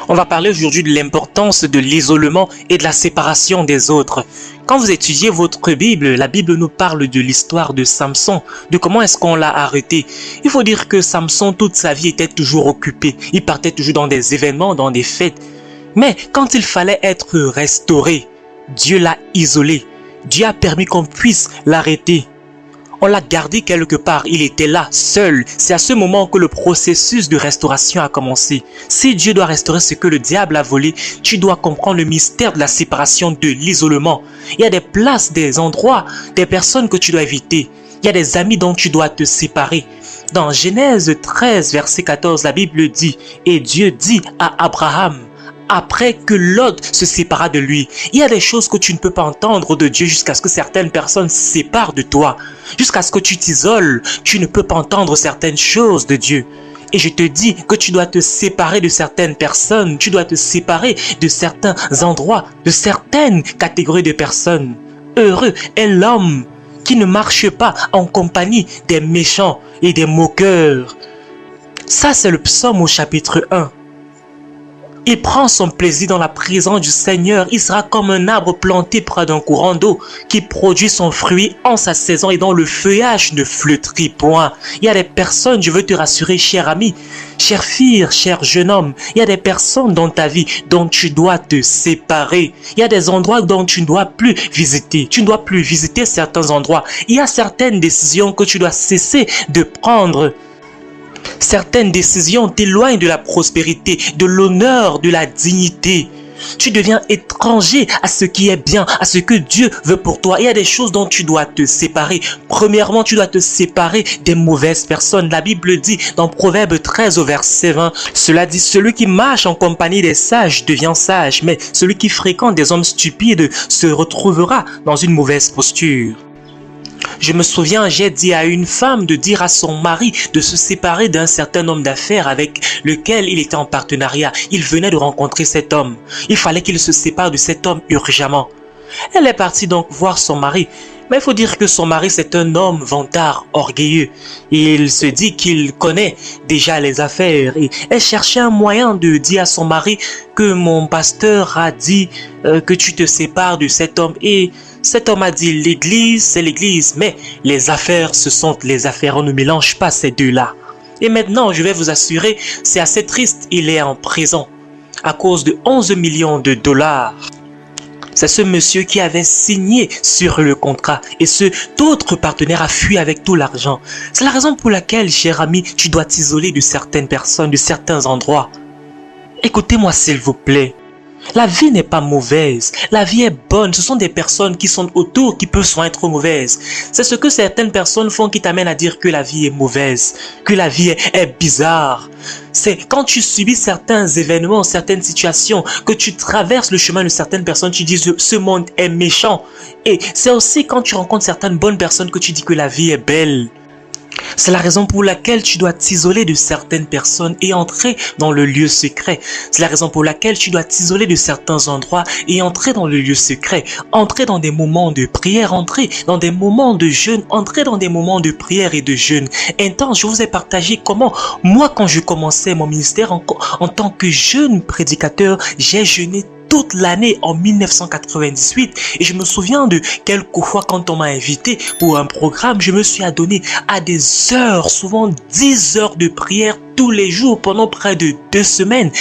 On va parler aujourd'hui de l'importance de l'isolement et de la séparation des autres. Quand vous étudiez votre Bible, la Bible nous parle de l'histoire de Samson, de comment est-ce qu'on l'a arrêté. Il faut dire que Samson, toute sa vie, était toujours occupé. Il partait toujours dans des événements, dans des fêtes. Mais quand il fallait être restauré, Dieu l'a isolé. Dieu a permis qu'on puisse l'arrêter. On l'a gardé quelque part, il était là, seul. C'est à ce moment que le processus de restauration a commencé. Si Dieu doit restaurer ce que le diable a volé, tu dois comprendre le mystère de la séparation, de l'isolement. Il y a des places, des endroits, des personnes que tu dois éviter. Il y a des amis dont tu dois te séparer. Dans Genèse 13, verset 14, la Bible dit, « Et Dieu dit à Abraham, après que Lot se sépara de lui. » Il y a des choses que tu ne peux pas entendre de Dieu jusqu'à ce que certaines personnes se séparent de toi. Jusqu'à ce que tu t'isoles, tu ne peux pas entendre certaines choses de Dieu. Et je te dis que tu dois te séparer de certaines personnes, tu dois te séparer de certains endroits, de certaines catégories de personnes. Heureux est l'homme qui ne marche pas en compagnie des méchants et des moqueurs. Ça, c'est le psaume au chapitre 1. Il prend son plaisir dans la présence du Seigneur. Il sera comme un arbre planté près d'un courant d'eau qui produit son fruit en sa saison et dont le feuillage ne flétrit point. Il y a des personnes, je veux te rassurer, cher ami, chère fille, cher jeune homme, il y a des personnes dans ta vie dont tu dois te séparer. Il y a des endroits dont tu ne dois plus visiter. Tu ne dois plus visiter certains endroits. Il y a certaines décisions que tu dois cesser de prendre. Certaines décisions t'éloignent de la prospérité, de l'honneur, de la dignité. Tu deviens étranger à ce qui est bien, à ce que Dieu veut pour toi. Il y a des choses dont tu dois te séparer. Premièrement, tu dois te séparer des mauvaises personnes. La Bible dit dans Proverbe 13 au verset 20, cela dit, celui qui marche en compagnie des sages devient sage, mais celui qui fréquente des hommes stupides se retrouvera dans une mauvaise posture. Je me souviens, j'ai dit à une femme de dire à son mari de se séparer d'un certain homme d'affaires avec lequel il était en partenariat. Il venait de rencontrer cet homme. Il fallait qu'il se sépare de cet homme urgemment. Elle est partie donc voir son mari. Mais il faut dire que son mari, c'est un homme vantard, orgueilleux. Il se dit qu'il connaît déjà les affaires. Et elle cherchait un moyen de dire à son mari que mon pasteur a dit que tu te sépares de cet homme. Et cet homme a dit, l'église, c'est l'église, mais les affaires, ce sont les affaires. On ne mélange pas ces deux-là. Et maintenant, je vais vous assurer, c'est assez triste, il est en prison à cause de 11 millions de dollars. C'est ce monsieur qui avait signé sur le contrat et autre partenaire a fui avec tout l'argent. C'est la raison pour laquelle, cher ami, tu dois t'isoler de certaines personnes, de certains endroits. Écoutez-moi s'il vous plaît. La vie n'est pas mauvaise, la vie est bonne, ce sont des personnes qui sont autour qui peuvent être mauvaises. C'est ce que certaines personnes font qui t'amènent à dire que la vie est mauvaise, que la vie est bizarre. C'est quand tu subis certains événements, certaines situations, que tu traverses le chemin de certaines personnes, tu dis ce monde est méchant. Et c'est aussi quand tu rencontres certaines bonnes personnes que tu dis que la vie est belle. C'est la raison pour laquelle tu dois t'isoler de certaines personnes et entrer dans le lieu secret. C'est la raison pour laquelle tu dois t'isoler de certains endroits et entrer dans le lieu secret. Entrer dans des moments de prière, entrer dans des moments de jeûne, entrer dans des moments de prière et de jeûne. Intense, je vous ai partagé comment, moi quand je commençais mon ministère en tant que jeune prédicateur, j'ai jeûné toute l'année en 1998 et je me souviens de quelques fois quand on m'a invité pour un programme, je me suis adonné à des heures, souvent 10 heures de prière tous les jours pendant près de 2 semaines.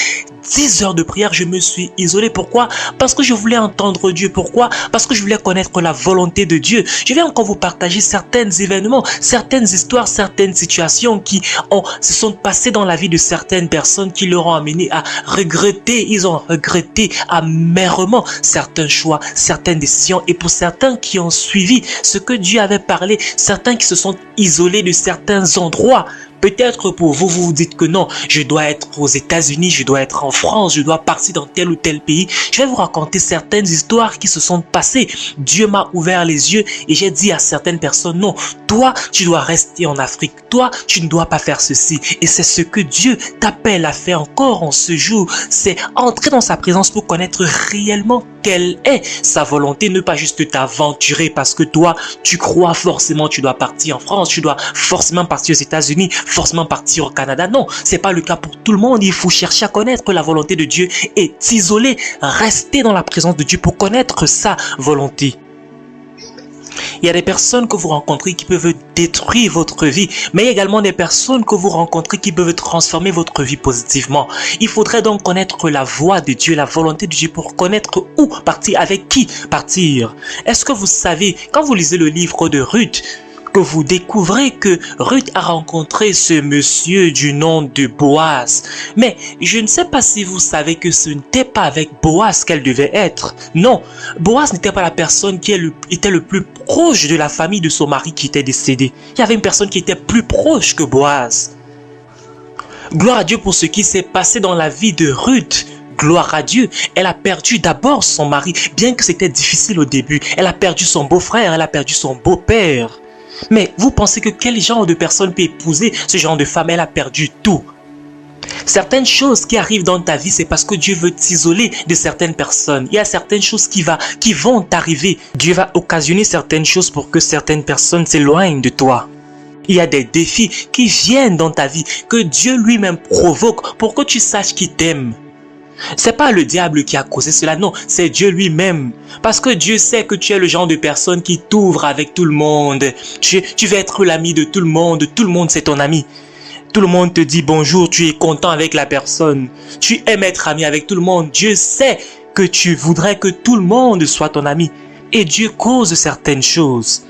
10 heures de prière, je me suis isolé. Pourquoi? Parce que je voulais entendre Dieu. Pourquoi? Parce que je voulais connaître la volonté de Dieu. Je vais encore vous partager certains événements, certaines histoires, certaines situations qui se sont passées dans la vie de certaines personnes qui leur ont amené à regretter. Ils ont regretté amèrement certains choix, certaines décisions. Et pour certains qui ont suivi ce que Dieu avait parlé, certains qui se sont isolés de certains endroits. Peut-être pour vous, vous vous dites que non, je dois être aux États-Unis, je dois être en France, je dois partir dans tel ou tel pays. Je vais vous raconter certaines histoires qui se sont passées. Dieu m'a ouvert les yeux et j'ai dit à certaines personnes, non, toi, tu dois rester en Afrique. Toi, tu ne dois pas faire ceci. Et c'est ce que Dieu t'appelle à faire encore en ce jour. C'est entrer dans sa présence pour connaître réellement quelle est sa volonté, ne pas juste t'aventurer parce que toi, tu crois forcément, tu dois partir en France, tu dois forcément partir aux États-Unis, forcément partir au Canada. Non, c'est pas le cas pour tout le monde. Il faut chercher à connaître la volonté de Dieu et t'isoler, rester dans la présence de Dieu pour connaître sa volonté. Il y a des personnes que vous rencontrez qui peuvent détruire votre vie, mais il y a également des personnes que vous rencontrez qui peuvent transformer votre vie positivement. Il faudrait donc connaître la voie de Dieu, la volonté de Dieu pour connaître où partir, avec qui partir. Est-ce que vous savez, quand vous lisez le livre de Ruth, que vous découvrez que Ruth a rencontré ce monsieur du nom de Boaz. Mais je ne sais pas si vous savez que ce n'était pas avec Boaz qu'elle devait être. Non, Boaz n'était pas la personne qui était le plus proche de la famille de son mari qui était décédé. Il y avait une personne qui était plus proche que Boaz. Gloire à Dieu pour ce qui s'est passé dans la vie de Ruth. Gloire à Dieu, elle a perdu d'abord son mari, bien que c'était difficile au début. Elle a perdu son beau-frère, elle a perdu son beau-père. Mais vous pensez que quel genre de personne peut épouser ce genre de femme? Elle a perdu tout. Certaines choses qui arrivent dans ta vie, c'est parce que Dieu veut t'isoler de certaines personnes. Il y a certaines choses qui vont t'arriver. Dieu va occasionner certaines choses pour que certaines personnes s'éloignent de toi. Il y a des défis qui viennent dans ta vie, que Dieu lui-même provoque pour que tu saches qu'il t'aime. C'est pas le diable qui a causé cela, non, c'est Dieu lui-même. Parce que Dieu sait que tu es le genre de personne qui t'ouvre avec tout le monde. Tu veux être l'ami de tout le monde c'est ton ami. Tout le monde te dit bonjour, tu es content avec la personne. Tu aimes être ami avec tout le monde. Dieu sait que tu voudrais que tout le monde soit ton ami. Et Dieu cause certaines choses.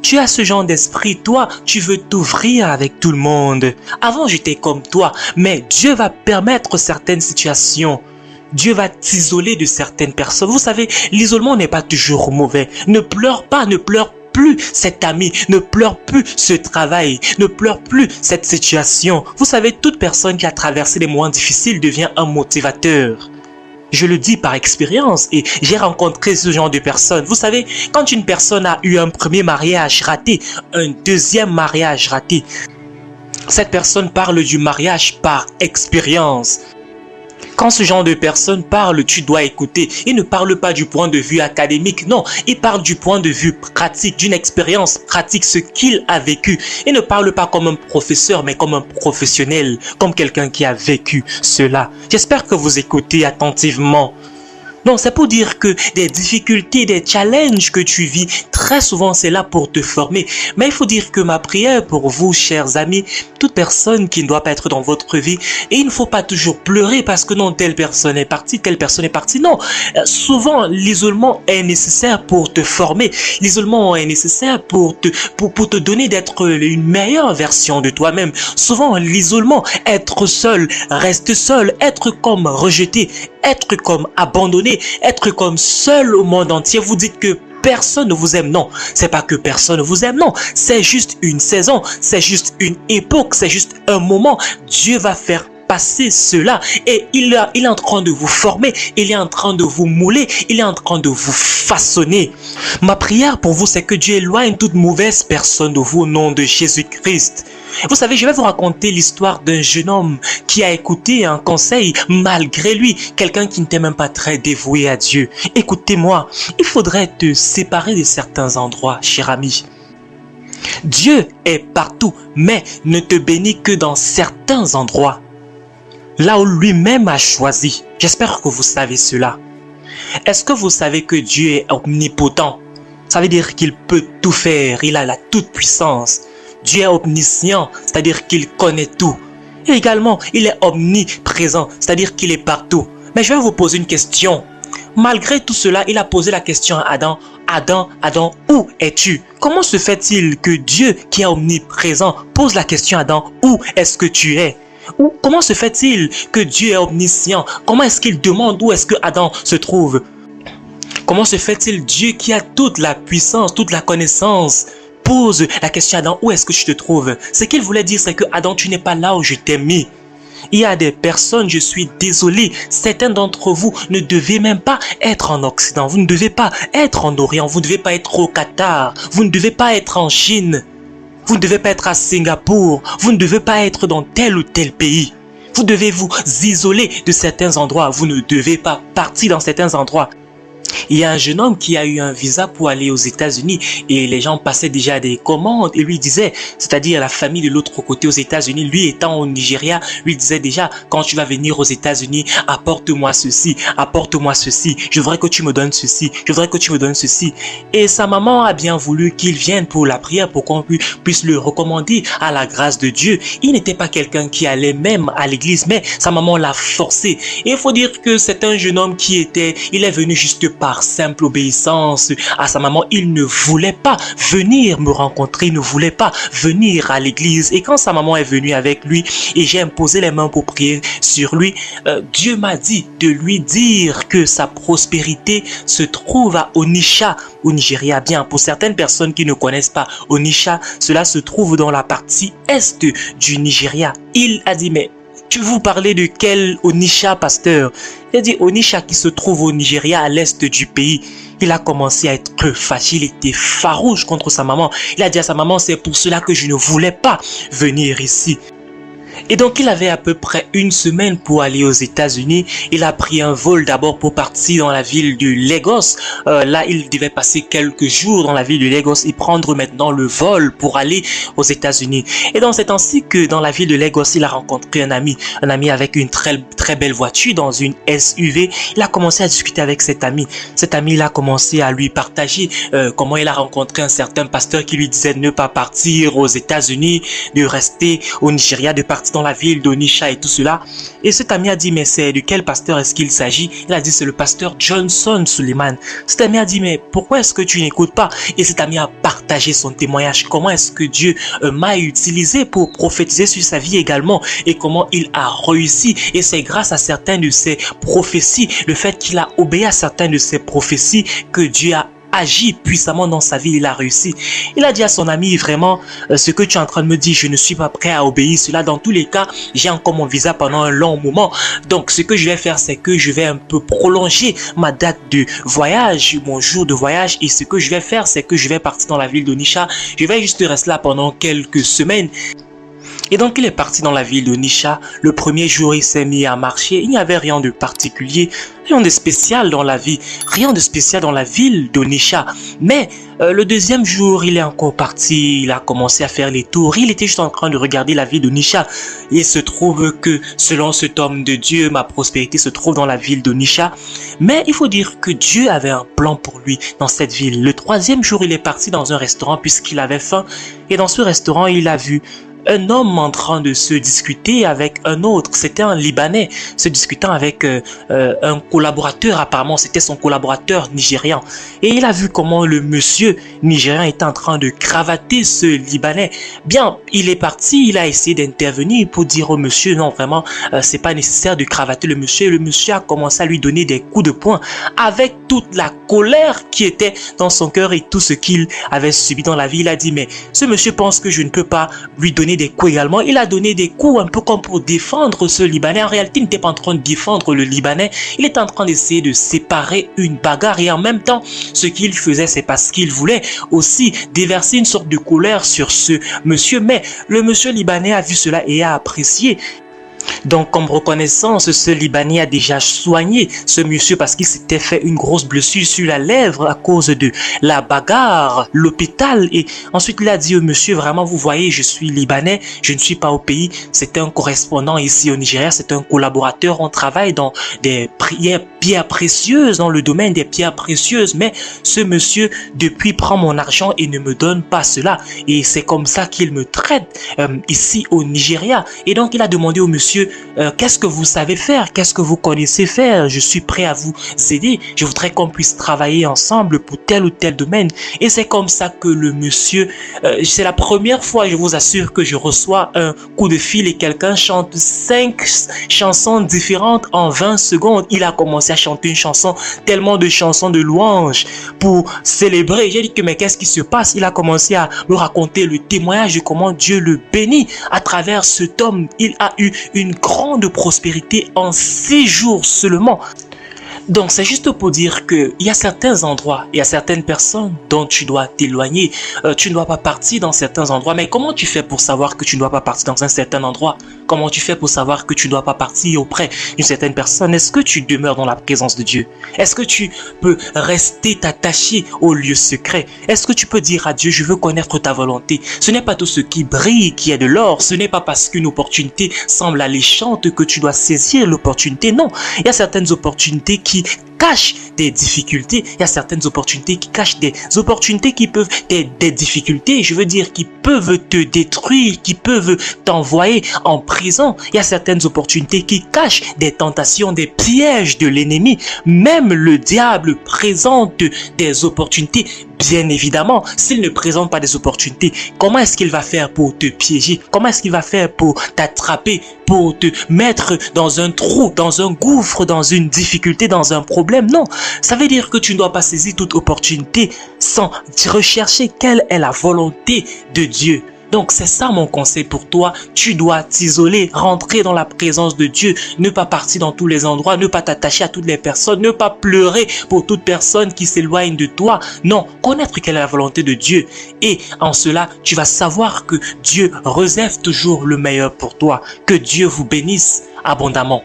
Tu as ce genre d'esprit, toi, tu veux t'ouvrir avec tout le monde. Avant, j'étais comme toi, mais Dieu va permettre certaines situations. Dieu va t'isoler de certaines personnes. Vous savez, l'isolement n'est pas toujours mauvais. Ne pleure pas, ne pleure plus cet ami, ne pleure plus ce travail, ne pleure plus cette situation. Vous savez, toute personne qui a traversé des moments difficiles devient un motivateur. Je le dis par expérience et j'ai rencontré ce genre de personnes. Vous savez, quand une personne a eu un premier mariage raté, un deuxième mariage raté, cette personne parle du mariage par expérience. Quand ce genre de personne parle, tu dois écouter. Il ne parle pas du point de vue académique, non. Il parle du point de vue pratique, d'une expérience pratique, ce qu'il a vécu. Il ne parle pas comme un professeur, mais comme un professionnel, comme quelqu'un qui a vécu cela. J'espère que vous écoutez attentivement. Non, c'est pour dire que des difficultés, des challenges que tu vis, très souvent c'est là pour te former. Mais il faut dire que ma prière pour vous, chers amis, toute personne qui ne doit pas être dans votre vie, et il ne faut pas toujours pleurer parce que non, telle personne est partie, telle personne est partie. Non, souvent l'isolement est nécessaire pour te former. L'isolement est nécessaire pour te donner d'être une meilleure version de toi-même. Souvent l'isolement, être seul, rester seul, être comme rejeté, être comme abandonné, être comme seul au monde entier. Vous dites que personne ne vous aime. Non, c'est pas que personne ne vous aime. Non, c'est juste une saison, c'est juste une époque, c'est juste un moment. Dieu va faire passer cela et il est en train de vous former, il est en train de vous mouler, il est en train de vous façonner. Ma prière pour vous, c'est que Dieu éloigne toute mauvaise personne de vous au nom de Jésus-Christ. Vous savez, je vais vous raconter l'histoire d'un jeune homme qui a écouté un conseil malgré lui, quelqu'un qui n'était même pas très dévoué à Dieu. Écoutez-moi, il faudrait te séparer de certains endroits, cher ami. Dieu est partout, mais ne te bénit que dans certains endroits. Là où lui-même a choisi. J'espère que vous savez cela. Est-ce que vous savez que Dieu est omnipotent? Ça veut dire qu'il peut tout faire, il a la toute-puissance. Dieu est omniscient, c'est-à-dire qu'il connaît tout. Et également, il est omniprésent, c'est-à-dire qu'il est partout. Mais je vais vous poser une question. Malgré tout cela, il a posé la question à Adam. Adam, Adam, où es-tu? Comment se fait-il que Dieu, qui est omniprésent, pose la question à Adam, où est-ce que tu es? Ou comment se fait-il que Dieu est omniscient? Comment est-ce qu'il demande où est-ce que Adam se trouve? Comment se fait-il Dieu qui a toute la puissance, toute la connaissance, pose la question à Adam, où est-ce que tu te trouves? Ce qu'il voulait dire, c'est que Adam, tu n'es pas là où je t'ai mis. Il y a des personnes, je suis désolé, certains d'entre vous ne devez même pas être en Occident, vous ne devez pas être en Orient, vous ne devez pas être au Qatar, vous ne devez pas être en Chine. Vous ne devez pas être à Singapour, vous ne devez pas être dans tel ou tel pays. Vous devez vous isoler de certains endroits, vous ne devez pas partir dans certains endroits. Il y a un jeune homme qui a eu un visa pour aller aux États-Unis et les gens passaient déjà des commandes et lui disaient, c'est-à-dire la famille de l'autre côté aux États-Unis, lui étant au Nigeria, lui disait déjà, quand tu vas venir aux États-Unis, apporte-moi ceci, je voudrais que tu me donnes ceci, je voudrais que tu me donnes ceci. Et sa maman a bien voulu qu'il vienne pour la prière, pour qu'on puisse le recommander à la grâce de Dieu. Il n'était pas quelqu'un qui allait même à l'église, mais sa maman l'a forcé. Et il faut dire que c'est un jeune homme il est venu juste par simple obéissance à sa maman. Il ne voulait pas venir me rencontrer, il ne voulait pas venir à l'église. Et quand sa maman est venue avec lui et j'ai imposé les mains pour prier sur lui, Dieu m'a dit de lui dire que sa prospérité se trouve à Onitsha, au Nigeria. Bien, pour certaines personnes qui ne connaissent pas Onitsha, cela se trouve dans la partie est du Nigeria. Il a dit, mais vous parlez de quel Onitsha, pasteur? Il a dit Onitsha qui se trouve au Nigeria, à l'est du pays. Il a commencé à être fâché, il était farouche contre sa maman. Il a dit à sa maman, c'est pour cela que je ne voulais pas venir ici. Et donc il avait à peu près une semaine pour aller aux États-Unis. Il a pris un vol d'abord pour partir dans la ville de Lagos. Là, il devait passer quelques jours dans la ville de Lagos et prendre maintenant le vol pour aller aux États-Unis. Et donc c'est ainsi que dans la ville de Lagos, il a rencontré un ami avec une très belle voiture dans une SUV. Il a commencé à discuter avec cet ami. Cet ami, il a commencé à lui partager comment il a rencontré un certain pasteur qui lui disait de ne pas partir aux États-Unis, de rester au Nigeria, de partir dans la ville d'Onitsha et tout cela. Et cet ami a dit, mais c'est de quel pasteur est-ce qu'il s'agit? Il a dit, c'est le pasteur Johnson Suleiman. Cet ami a dit, mais pourquoi est-ce que tu n'écoutes pas? Et cet ami a partagé son témoignage. Comment est-ce que Dieu m'a utilisé pour prophétiser sur sa vie également et comment il a réussi. Et c'est grâce à certaines de ses prophéties, le fait qu'il a obéi à certaines de ses prophéties que Dieu a agi puissamment dans sa vie, il a réussi. Il a dit à son ami, vraiment, ce que tu es en train de me dire, je ne suis pas prêt à obéir cela. Dans tous les cas, j'ai encore mon visa pendant un long moment. Donc, ce que je vais faire, c'est que je vais un peu prolonger ma date de voyage, mon jour de voyage. Et ce que je vais faire, c'est que je vais partir dans la ville d'Onitsha. Je vais juste rester là pendant quelques semaines. Et donc il est parti dans la ville d'Onitsha. Le premier jour, il s'est mis à marcher. Il n'y avait rien de particulier, rien de spécial dans la vie, rien de spécial dans la ville d'Onitsha. Mais le deuxième jour, il est encore parti. Il a commencé à faire les tours. Il était juste en train de regarder la ville d'Onitsha. Il se trouve que selon cet homme de Dieu, ma prospérité se trouve dans la ville d'Onitsha. Mais il faut dire que Dieu avait un plan pour lui dans cette ville. Le troisième jour, il est parti dans un restaurant puisqu'il avait faim. Et dans ce restaurant, il a vu un homme en train de se discuter avec un autre. C'était un Libanais se discutant avec un collaborateur. Apparemment, c'était son collaborateur nigérian. Et il a vu comment le monsieur nigérian était en train de cravater ce Libanais. Bien, il est parti, il a essayé d'intervenir pour dire au monsieur, non, vraiment, c'est pas nécessaire de cravater le monsieur. Le monsieur a commencé à lui donner des coups de poing avec toute la colère qui était dans son cœur et tout ce qu'il avait subi dans la vie. Il a dit, mais ce monsieur pense que je ne peux pas lui donner des coups également. Il a donné des coups un peu comme pour défendre ce Libanais. En réalité, il n'était pas en train de défendre le Libanais. Il était en train d'essayer de séparer une bagarre et en même temps, ce qu'il faisait, c'est parce qu'il voulait aussi déverser une sorte de colère sur ce monsieur. Mais le monsieur Libanais a vu cela et a apprécié. Donc, comme reconnaissance, ce Libanais a déjà soigné ce monsieur parce qu'il s'était fait une grosse blessure sur la lèvre à cause de la bagarre, l'hôpital. Et ensuite, il a dit au monsieur, vraiment, vous voyez, je suis Libanais, je ne suis pas au pays. C'est un correspondant ici au Nigeria, c'est un collaborateur. On travaille dans des pierres précieuses, dans le domaine des pierres précieuses. Mais ce monsieur, depuis, prend mon argent et ne me donne pas cela. Et c'est comme ça qu'il me traite ici au Nigeria. Et donc, il a demandé au monsieur, qu'est-ce que vous savez faire? Qu'est-ce que vous connaissez faire? Je suis prêt à vous aider. Je voudrais qu'on puisse travailler ensemble pour tel ou tel domaine. Et c'est comme ça que le monsieur, c'est la première fois, je vous assure, que je reçois un coup de fil et quelqu'un chante 5 chansons différentes en 20 secondes. Il a commencé à chanter une chanson, tellement de chansons de louanges pour célébrer. J'ai dit que mais qu'est-ce qui se passe? Il a commencé à me raconter le témoignage de comment Dieu le bénit à travers cet homme. Il a eu une grande prospérité en 6 jours seulement. Donc, c'est juste pour dire qu'il y a certains endroits, il y a certaines personnes dont tu dois t'éloigner. Tu ne dois pas partir dans certains endroits. Mais comment tu fais pour savoir que tu ne dois pas partir dans un certain endroit? Comment tu fais pour savoir que tu ne dois pas partir auprès d'une certaine personne? Est-ce que tu demeures dans la présence de Dieu? Est-ce que tu peux rester attaché au lieu secret? Est-ce que tu peux dire à Dieu, je veux connaître ta volonté? Ce n'est pas tout ce qui brille qui est de l'or. Ce n'est pas parce qu'une opportunité semble alléchante que tu dois saisir l'opportunité. Non, il y a certaines opportunités qui cachent des difficultés. Il y a certaines opportunités qui cachent des opportunités qui peuvent, des difficultés, je veux dire, qui peuvent te détruire, qui peuvent t'envoyer en prison. Il y a certaines opportunités qui cachent des tentations, des pièges de l'ennemi. Même le diable présente des opportunités. Bien évidemment, s'il ne présente pas des opportunités, comment est-ce qu'il va faire pour te piéger? Comment est-ce qu'il va faire pour t'attraper, pour te mettre dans un trou, dans un gouffre, dans une difficulté, dans un problème? Non, ça veut dire que tu ne dois pas saisir toute opportunité sans rechercher quelle est la volonté de Dieu. Donc c'est ça mon conseil pour toi, tu dois t'isoler, rentrer dans la présence de Dieu, ne pas partir dans tous les endroits, ne pas t'attacher à toutes les personnes, ne pas pleurer pour toute personne qui s'éloigne de toi. Non, connaître quelle est la volonté de Dieu et en cela, tu vas savoir que Dieu réserve toujours le meilleur pour toi. Que Dieu vous bénisse abondamment.